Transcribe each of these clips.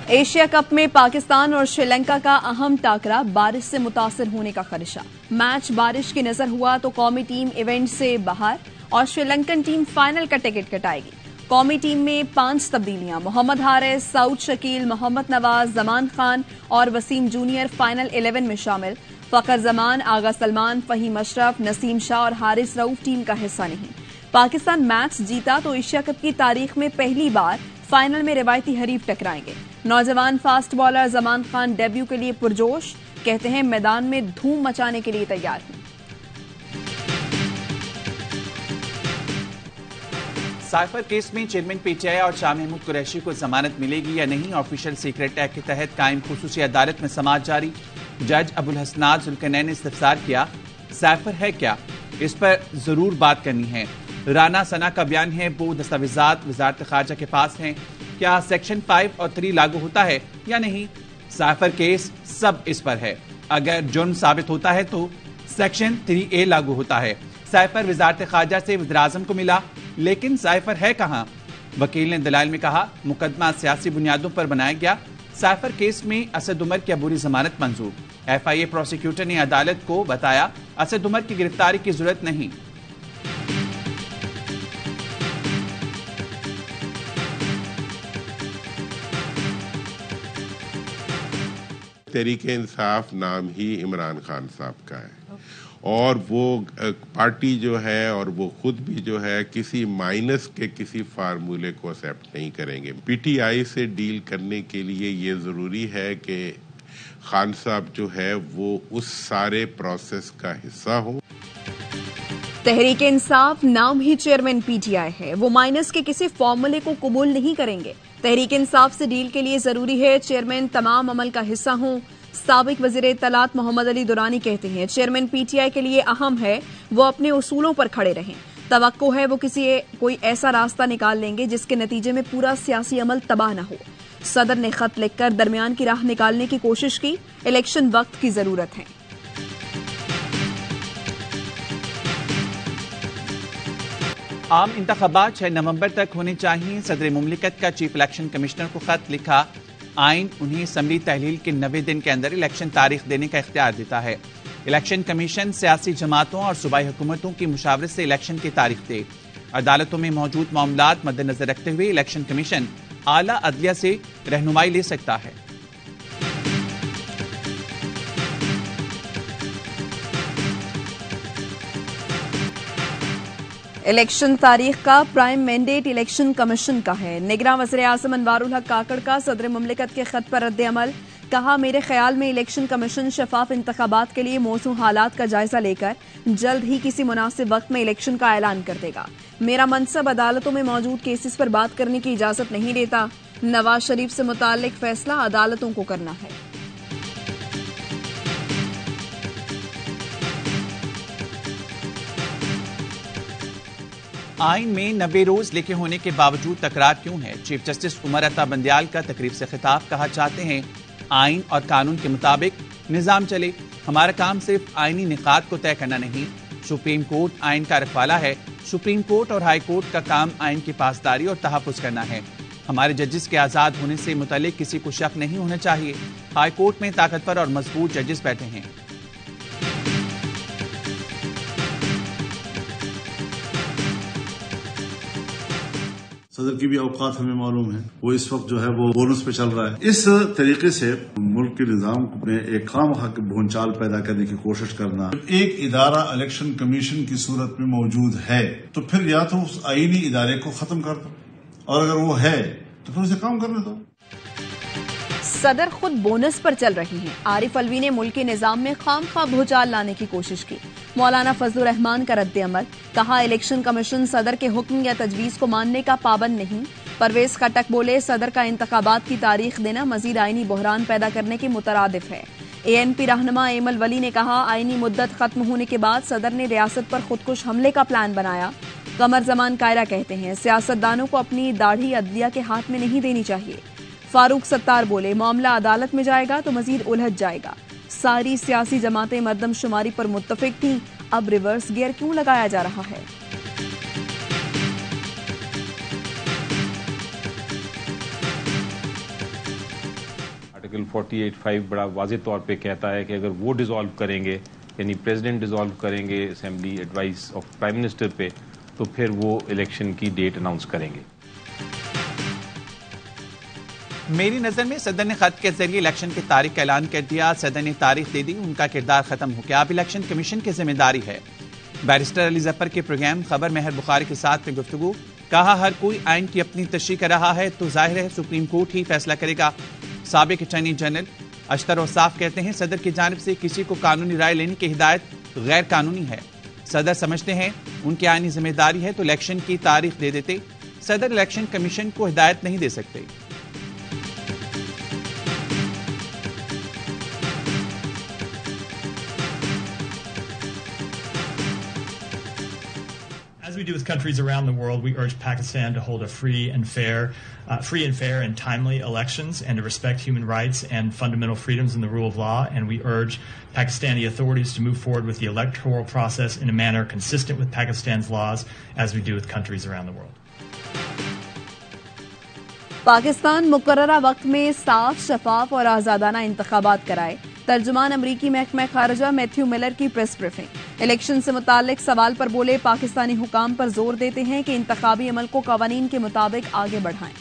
Asia cup में पाकिस्तान और श्रीलंका का अहम टाकरा, बारिश से मुतासिर होने का खदशा। मैच बारिश की नजर हुआ तो कौमी टीम इवेंट से बाहर और श्रीलंकन टीम फाइनल का टिकट कटाएगी। कौमी टीम में 5 तब्दीलियां, मोहम्मद हारिस, सऊद शकील, मोहम्मद नवाज, जमान खान और वसीम जूनियर फाइनल 11 में शामिल। फखर जमान, आगा सलमान, फहीम अशरफ, नसीम शाह और हारिस रऊफ टीम का हिस्सा नहीं। पाकिस्तान मैच जीता तो एशिया कप की तारीख में पहली बार फाइनल में रिवायती हरीफ टकराएंगे। नौजवान fast bowler Zaman Khan debut के लिए पुरजोश, कहते हैं मैदान में धूम मचाने के लिए तैयार हैं। साइफर केस में चेयरमैन पीटीआई और शाह महमूद कुरैशी को जमानत मिलेगी या नहीं, ऑफिशियल सीक्रेट एक्ट के तहत कायम खुसूसी अदालत में समाअत जारी। जज अबुल हसनात जुल्करनैन ने इस्तफसार किया, साइफर है क्या, इस पर जरूर बात करनी है। राना सना का बयान है वो दस्तावेजात वजारत खारजा के पास हैं, क्या सेक्शन 5 और 3 लागू होता है या नहीं। साइफर केस सब इस पर है, अगर जुर्म साबित होता है तो सेक्शन 3A लागू होता है। साइफर वजारत खारजा से वज़ीर-ए-आज़म को मिला, लेकिन साइफर है कहां। वकील ने दलाइल में कहा मुकदमा सियासी बुनियादों पर बनाया गया। साइफर केस में असद उमर की अबूरी जमानत मंजूर। FIA प्रोसिक्यूटर ने अदालत को बताया असद उमर की गिरफ्तारी की जरूरत नहीं। तहरीके इंसाफ नाम ही इमरान खान साहब का है और वो पार्टी जो है और वो खुद भी जो है किसी माइनस के किसी फार्मूले को एक्सेप्ट नहीं करेंगे। PTI से डील करने के लिए ये ज़रूरी है कि खान साहब जो है वो उस सारे प्रोसेस का हिस्सा हो। तहरीके इंसाफ नाम ही चेयरमैन PTI है, वो माइनस के किसी फॉर्मूले को कबूल नहीं करेंगे। तहरीके इंसाफ से डील के लिए जरूरी है चेयरमैन तमाम अमल का हिस्सा हों। साबिक वजीर इत्तलात मोहम्मद अली दुरानी कहते हैं चेयरमैन PTI के लिए अहम है वो अपने उसूलों पर खड़े रहें। तवक्को है वो कोई ऐसा रास्ता निकाल लेंगे जिसके नतीजे में पूरा सियासी अमल तबाह न हो। सदर ने खत लिखकर दरमियान की राह निकालने की कोशिश की, इलेक्शन वक्त की जरूरत है। आम इंतखाबात 6 नवंबर तक होने चाहिए। सदर मुमलिकत का चीफ इलेक्शन कमिश्नर को खत लिखा। आइन उन्हें असम्बली तहलील के 90 दिन के अंदर इलेक्शन तारीख देने का इख्तियार देता है। इलेक्शन कमीशन सियासी जमातों और सूबाई हुकूमतों की मुशावरत से इलेक्शन की तारीख दे। अदालतों में मौजूद मामलात मद्देनजर रखते हुए इलेक्शन कमीशन आला अदलिया से रहनुमाई ले सकता है। इलेक्शन तारीख का प्राइम मैंडेट इलेक्शन कमीशन का है। निगरान वज़ीर-ए-आज़म अनवारुल हक काकड़ का सदर मुमलिकत के खत पर रद्द अमल। कहा मेरे ख्याल में इलेक्शन कमीशन शफाफ इंतखाबात के लिए मौजूद हालात का जायजा लेकर जल्द ही किसी मुनासिब वक्त में इलेक्शन का ऐलान कर देगा। मेरा मनसब अदालतों में मौजूद केसेस पर बात करने की इजाजत नहीं देता। नवाज शरीफ से मुताल्लिक फैसला अदालतों को करना है। आइन में 90 रोज लिखे होने के बावजूद तकरार क्यों है। चीफ जस्टिस उमर अता बंदियाल का तकरीब से खिताब। कहा चाहते हैं आइन और कानून के मुताबिक निजाम चले, हमारा काम सिर्फ आइनी निकात को तय करना नहीं। सुप्रीम कोर्ट आइन का रखवाला है। सुप्रीम कोर्ट और हाई कोर्ट का काम आइन की पासदारी और तहफ़्फ़ुज़ करना है। हमारे जजेस के आज़ाद होने से मुतल्लिक किसी को शक नहीं होना चाहिए। हाई कोर्ट में ताकतवर और मजबूत जजेस बैठे हैं। सदर की भी औकात हमें मालूम है, वो इस वक्त जो है वो बोनस पे चल रहा है। इस तरीके से मुल्क के निजाम में एक खामखा भूंचाल पैदा करने की कोशिश करना। एक इदारा इलेक्शन कमीशन की सूरत में मौजूद है तो फिर या तो उस आईनी इदारे को खत्म कर दो, और अगर वो है तो फिर उसे काम करने दो। सदर खुद बोनस पर चल रही हैं। आरिफ अलवी ने मुल्क के निजाम में खामखा भूचाल लाने की कोशिश की। मौलाना फजलुर रहमान का रद्द अमल। कहा इलेक्शन कमीशन सदर के हुक्म या तजवीज को मानने का पाबंद नहीं। परवेज खटक बोले सदर का इंतखाबात की तारीख देना मजीद आईनी बहरान पैदा करने के मुतरादिफ है। ANP रहनुमा एमल वली ने कहा आईनी मुद्दत खत्म होने के बाद सदर ने रियासत पर खुदकुश हमले का प्लान बनाया। कमर जमान कायरा कहते हैं सियासतदानों को अपनी दाढ़ी अदलिया के हाथ में नहीं देनी चाहिए। फारूक सत्तार बोले मामला अदालत में जाएगा तो मजीद उलझ जाएगा। सारी सियासी जमातें मर्दमशुमारी पर मुत्तफिक थीं, अब रिवर्स गियर क्यों लगाया जा रहा है। आर्टिकल 48(5) बड़ा वाज़ेह तौर पे कहता है कि अगर वो डिसॉल्व करेंगे, यानी प्रेसिडेंट डिसॉल्व करेंगे assembly advice of prime minister पे, तो फिर वो इलेक्शन की डेट अनाउंस करेंगे। मेरी नजर में सदर ने खत के जरिए इलेक्शन की तारीख का ऐलान कर दिया। सदर ने तारीख दे दी, उनका किरदार खत्म हो गया, अब इलेक्शन कमीशन की जिम्मेदारी है। बैरिस्टर अली जफर के प्रोग्राम खबर मेहर बुखारी के साथ में गुफ्तगू, कहा हर कोई आइन की अपनी तशरीह कर रहा है तो जाहिर है सुप्रीम कोर्ट ही फैसला करेगा। साबिक अटॉर्नी जनरल अशतर औसाफ कहते हैं सदर की जानिब से किसी को कानूनी राय लेने की हिदायत गैर कानूनी है। सदर समझते हैं उनकी आइनी जिम्मेदारी है तो इलेक्शन की तारीख दे देते। सदर इलेक्शन कमीशन को हिदायत नहीं दे सकते। As we do with countries around the world, we urge Pakistan to hold a free and fair and timely elections and to respect human rights and fundamental freedoms and the rule of law. And we urge Pakistani authorities to move forward with the electoral process in a manner consistent with Pakistan's laws, as we do with countries around the world. Pakistan मुकर्ररा वक्त में साफ, शफाफ और आजादाना इंतखाबात कराए। तर्जुमान अमरीकी महकमा खारजा Matthew Miller की press briefing. Election से मुतालिक सवाल पर बोले, पाकिस्तानी हुकाम पर जोर देते हैं कि इंतखाबी अमल को कवानीन के मुताबिक आगे बढ़ाएं।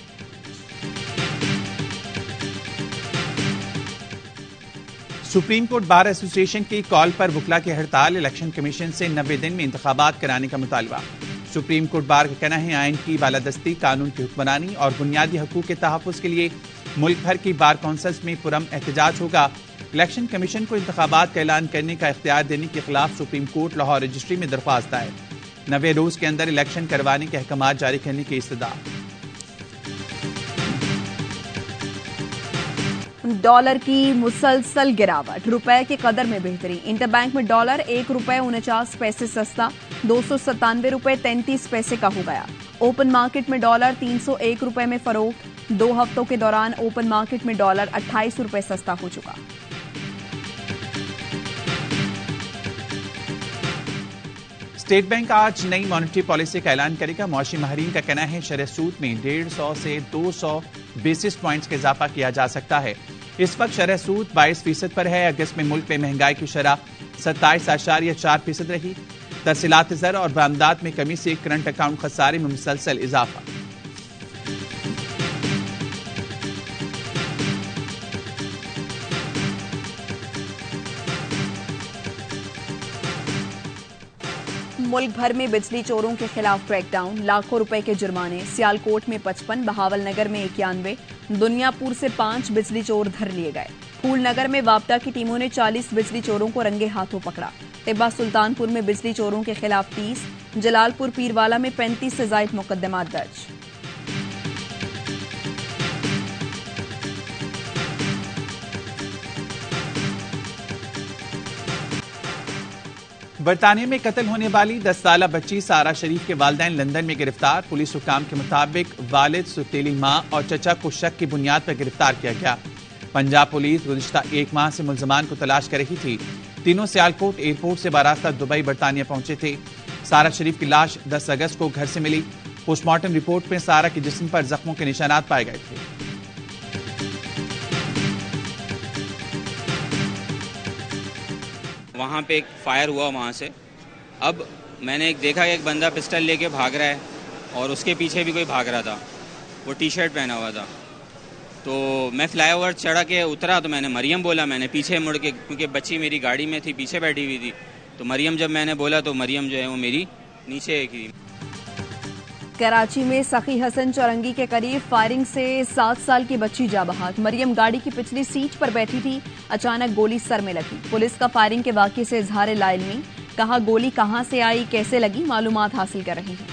सुप्रीम कोर्ट बार एसोसिएशन की कॉल पर वकला की हड़ताल, इलेक्शन कमीशन से 90 दिन में इंतखाबात कराने का मुतालबा। सुप्रीम कोर्ट बार का कहना है आइन की बालादस्ती, कानून की हुक्मरानी और बुनियादी हकूक के तहफ़्फ़ुज़ के लिए मुल्क भर की बार काउंसिल्स में पुरम एहतजाज होगा। इलेक्शन कमीशन को इंतखाबात का ऐलान करने का इख्तियार देने के खिलाफ सुप्रीम कोर्ट लाहौर रजिस्ट्री में दरख्वास्त है। 90 रोज के अंदर इलेक्शन करवाने के अहकाम जारी करने की इस्तदा। डॉलर की मुसलसल गिरावट, रुपए की कदर में बेहतरी। इंटरबैंक में डॉलर ₹1.49 सस्ता, 297 रुपए 33 पैसे का हो गया। ओपन मार्केट में डॉलर 301 रुपए में फरोख्त। 2 हफ्तों के दौरान ओपन मार्केट में डॉलर 28 रुपए सस्ता हो चुका। स्टेट बैंक आज नई मॉनेटरी पॉलिसी का ऐलान करेगा। मौशी माहिरीन का कहना है शरह सूद में 150 से 200 बेसिस पॉइंट्स का इजाफा किया जा सकता है। इस वक्त शरह सूद 22% पर है। अगस्त में मुल्क में महंगाई की शरह 27.4% रही। तरसीलात ज़र और बरामदात में कमी से करंट अकाउंट खसारे में मुसलसल इजाफा। मुल्क भर में बिजली चोरों के खिलाफ क्रैकडाउन, लाखों रुपए के जुर्माने। सियालकोट में 55, बहावल नगर में 91, दुनियापुर से 5 बिजली चोर धर लिए गए। फूल नगर में वापडा की टीमों ने 40 बिजली चोरों को रंगे हाथों पकड़ा। टिब्बा सुल्तानपुर में बिजली चोरों के खिलाफ 30, जलालपुर पीरवाला में 35 से जायद मुकदमात दर्ज। बरतानिया में कत्ल होने वाली 10 साला बच्ची सारा शरीफ के वालिदैन लंदन में गिरफ्तार। पुलिस हुकाम के मुताबिक वालिद, सुतीली मां और चचा को शक की बुनियाद पर गिरफ्तार किया गया। पंजाब पुलिस गुज़िश्ता 1 माह से मुल्ज़मान को तलाश कर रही थी। तीनों सियालकोट एयरपोर्ट से बारास्ता दुबई बरतानिया पहुंचे थे। सारा शरीफ की लाश 10 अगस्त को घर से मिली। पोस्टमार्टम रिपोर्ट में सारा के जिस्म पर जख्मों के निशानात पाए गए थे। वहाँ पे एक फायर हुआ वहाँ से। अब मैंने देखा कि एक बंदा पिस्टल लेके भाग रहा है और उसके पीछे भी कोई भाग रहा था। वो टी शर्ट पहना हुआ था। तो मैं फ्लाईओवर चढ़ा के उतरा तो मैंने मरियम बोला। मैंने पीछे मुड़ के, क्योंकि बच्ची मेरी गाड़ी में थी, पीछे बैठी हुई थी, तो मरियम जब मैंने बोला तो मरियम जो है वो मेरी नीचे की। कराची में सखी हसन चौरंगी के करीब फायरिंग से 7 साल की बच्ची जा बहाक। मरियम गाड़ी की पिछली सीट पर बैठी थी, अचानक गोली सर में लगी। पुलिस का फायरिंग के वाक़े से इजहार लाइल्मी, कहा गोली कहां से आई, कैसे लगी, मालूमात हासिल कर रही हैं।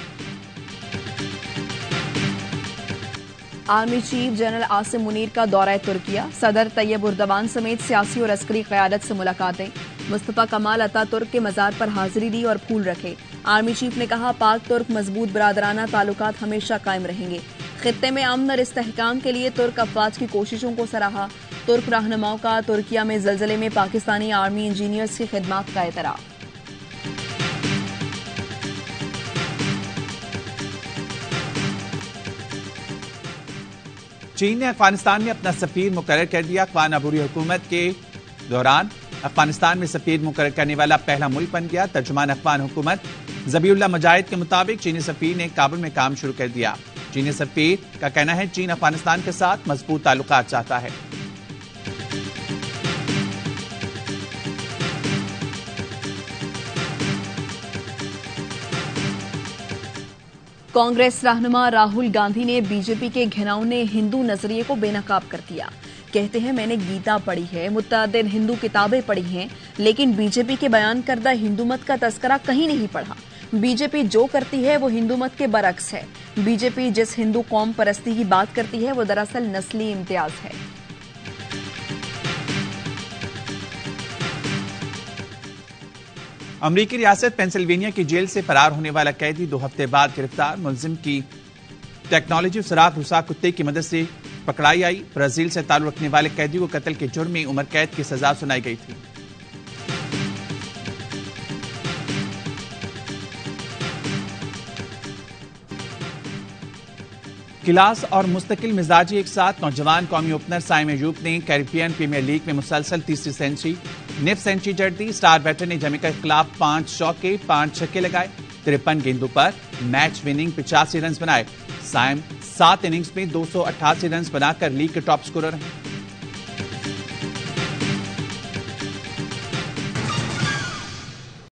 Army chief general Asim Munir का दौरा तुर्किया। सदर तैयब उर्दवान समेत सियासी और अस्करी क़यादत से मुलाकातें। मुस्तफ़ा कमाल अतातुर्क के मज़ार पर हाजिरी दी और फूल रखे। आर्मी चीफ ने कहा पाक तुर्क मजबूत बरादराना ताल्लुकात हमेशा कायम रहेंगे। खित्ते में अमन और इस्तेहकाम के लिए तुर्क अफवाज की कोशिशों को सराहा। तुर्क रहनुमाओं का तुर्किया में ज़लज़ले में पाकिस्तानी आर्मी इंजीनियर्स की खिदमात का एतराफ़। चीन ने अफगानिस्तान में अपना सफीर मुकर्रर कर दिया। अफगान अबूरी हुकूमत के दौरान अफगानिस्तान में सफीर मुकर्रर करने वाला पहला मुल्क बन गया। तर्जुमान अफगान हुकूमत ज़बीउल्लाह मुजाहिद के मुताबिक चीनी सफीर ने काबुल में काम शुरू कर दिया। चीनी सफीर का कहना है चीन अफगानिस्तान के साथ मजबूत ताल्लुकात चाहता है। कांग्रेस रहनुमा राहुल गांधी ने बीजेपी के घिनौने हिंदू नजरिए को बेनकाब कर दिया। कहते हैं मैंने गीता पढ़ी है, मुतअद्दिद हिंदू किताबें पढ़ी हैं, लेकिन बीजेपी के बयान करदा हिंदू मत का तस्करा कहीं नहीं पढ़ा। बीजेपी जो करती है वो हिंदू मत के बरक्स है। बीजेपी जिस हिंदू कौम परस्ती की बात करती है वो दरअसल नस्ली इम्तियाज है। अमरीकी रियासत पेंसिल्वेनिया की जेल से फरार होने वाला कैदी 2 हफ्ते बाद गिरफ्तार। मुलजिम की टेक्नोलॉजी सुराख रुसा कुत्ते की मदद से पकड़ाई आई। ब्राजील से ताल्लुक रखने वाले कैदी को कत्ल के जुर्म में उम्र कैद की सजा सुनाई गई थी। क्लास और मुस्तकिल मिजाजी एक साथ नौजवान कौमी ओपनर साइम अयूब ने कैरिबियन प्रीमियर लीग में मुसलसल तीसरी सेंचुरी निफ सेंचुरी जड़ दी। स्टार बैटर ने जमैका के खिलाफ 5 चौके 5 छक्के लगाए। 53 गेंदों पर मैच विनिंग 85 रन बनाए। साइम 7 इनिंग्स में 288 रन बनाकर लीग के टॉप स्कोरर हैं।